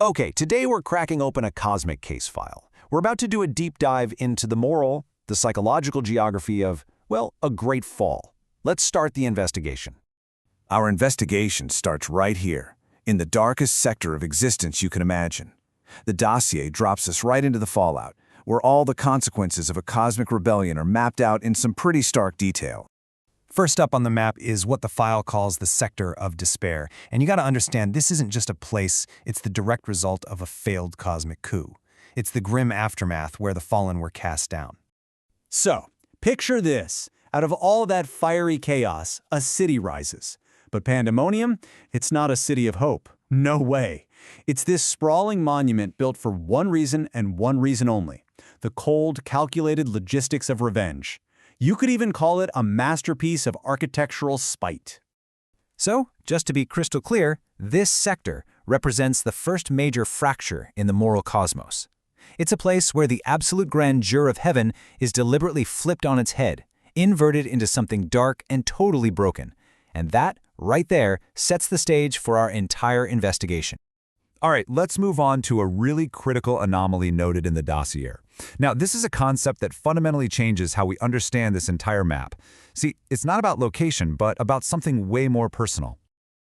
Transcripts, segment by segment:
Okay, today we're cracking open a cosmic case file. We're about to do a deep dive into the moral, the psychological geography of, well, a great fall. Let's start the investigation. Our investigation starts right here, in the darkest sector of existence you can imagine. The dossier drops us right into the fallout, where all the consequences of a cosmic rebellion are mapped out in some pretty stark detail. First up on the map is what the file calls the Sector of Despair. And you gotta understand, this isn't just a place, it's the direct result of a failed cosmic coup. It's the grim aftermath where the fallen were cast down. So, picture this. Out of all that fiery chaos, a city rises. But Pandemonium, it's not a city of hope. No way. It's this sprawling monument built for one reason and one reason only: the cold, calculated logistics of revenge. You could even call it a masterpiece of architectural spite. So, just to be crystal clear, this sector represents the first major fracture in the moral cosmos. It's a place where the absolute grandeur of heaven is deliberately flipped on its head, inverted into something dark and totally broken. And that, right there, sets the stage for our entire investigation. All right, let's move on to a really critical anomaly noted in the dossier. Now, this is a concept that fundamentally changes how we understand this entire map. See, it's not about location, but about something way more personal.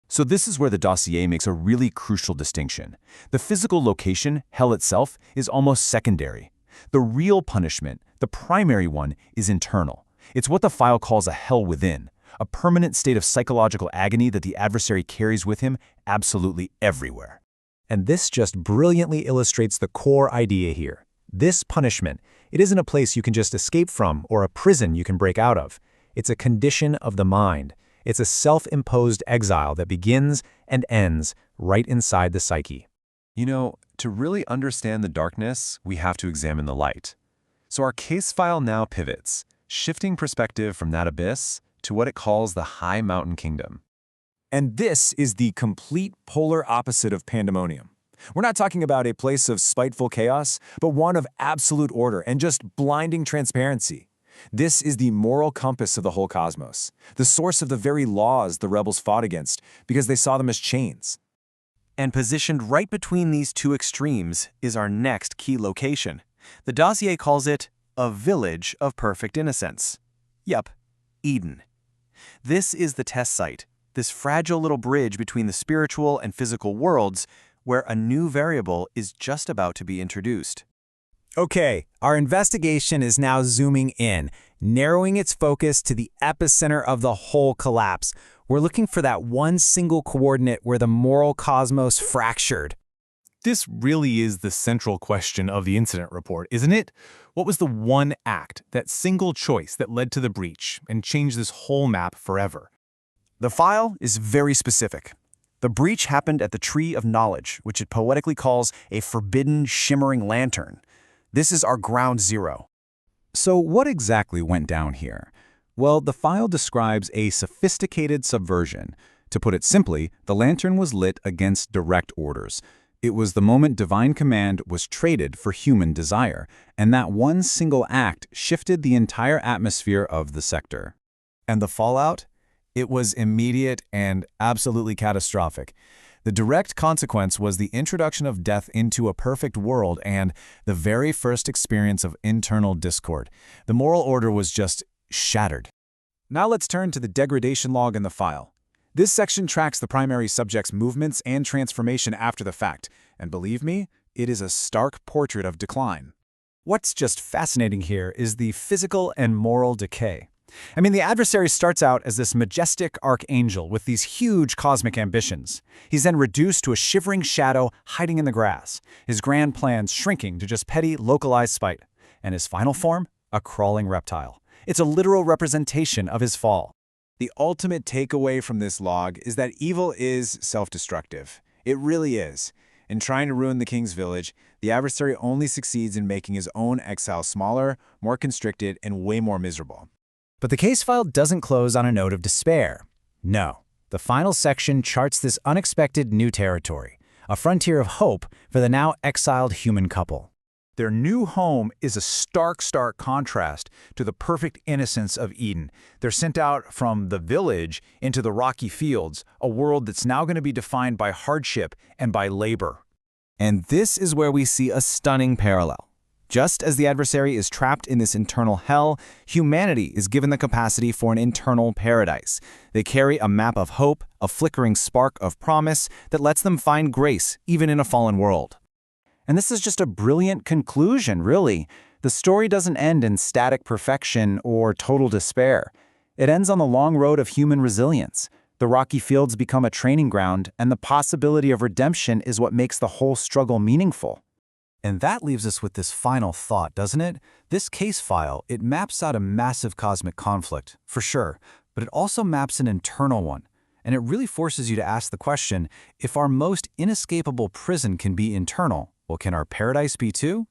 So this is where the dossier makes a really crucial distinction. The physical location, hell itself, is almost secondary. The real punishment, the primary one, is internal. It's what the file calls a hell within, a permanent state of psychological agony that the adversary carries with him absolutely everywhere. And this just brilliantly illustrates the core idea here. This punishment, it isn't a place you can just escape from or a prison you can break out of. It's a condition of the mind. It's a self-imposed exile that begins and ends right inside the psyche. You know, to really understand the darkness, we have to examine the light. So our case file now pivots, shifting perspective from that abyss to what it calls the High Mountain Kingdom. And this is the complete polar opposite of Pandemonium. We're not talking about a place of spiteful chaos, but one of absolute order and just blinding transparency. This is the moral compass of the whole cosmos, the source of the very laws the rebels fought against because they saw them as chains. And positioned right between these two extremes is our next key location. The dossier calls it a village of perfect innocence. Yup, Eden. This is the test site, this fragile little bridge between the spiritual and physical worlds where a new variable is just about to be introduced. Okay, our investigation is now zooming in, narrowing its focus to the epicenter of the whole collapse. We're looking for that one single coordinate where the moral cosmos fractured. This really is the central question of the incident report, isn't it? What was the one act, that single choice that led to the breach and changed this whole map forever? The file is very specific. The breach happened at the Tree of Knowledge, which it poetically calls a forbidden, shimmering lantern. This is our ground zero. So what exactly went down here? Well, the file describes a sophisticated subversion. To put it simply, the lantern was lit against direct orders. It was the moment divine command was traded for human desire, and that one single act shifted the entire atmosphere of the sector. And the fallout? It was immediate and absolutely catastrophic. The direct consequence was the introduction of death into a perfect world and the very first experience of internal discord. The moral order was just shattered. Now let's turn to the degradation log in the file. This section tracks the primary subject's movements and transformation after the fact, and believe me, it is a stark portrait of decline. What's just fascinating here is the physical and moral decay. I mean, the adversary starts out as this majestic archangel with these huge cosmic ambitions. He's then reduced to a shivering shadow hiding in the grass, his grand plans shrinking to just petty, localized spite, and his final form, a crawling reptile. It's a literal representation of his fall. The ultimate takeaway from this log is that evil is self-destructive. It really is. In trying to ruin the king's village, the adversary only succeeds in making his own exile smaller, more constricted, and way more miserable. But the case file doesn't close on a note of despair. No, the final section charts this unexpected new territory, a frontier of hope for the now exiled human couple. Their new home is a stark contrast to the perfect innocence of Eden. They're sent out from the village into the rocky fields, a world that's now going to be defined by hardship and by labor. And this is where we see a stunning parallel. Just as the adversary is trapped in this internal hell, humanity is given the capacity for an internal paradise. They carry a map of hope, a flickering spark of promise that lets them find grace even in a fallen world. And this is just a brilliant conclusion, really. The story doesn't end in static perfection or total despair. It ends on the long road of human resilience. The rocky fields become a training ground, and the possibility of redemption is what makes the whole struggle meaningful. And that leaves us with this final thought, doesn't it? This case file, it maps out a massive cosmic conflict, for sure, but it also maps an internal one. And it really forces you to ask the question, if our most inescapable prison can be internal, well, can our paradise be too?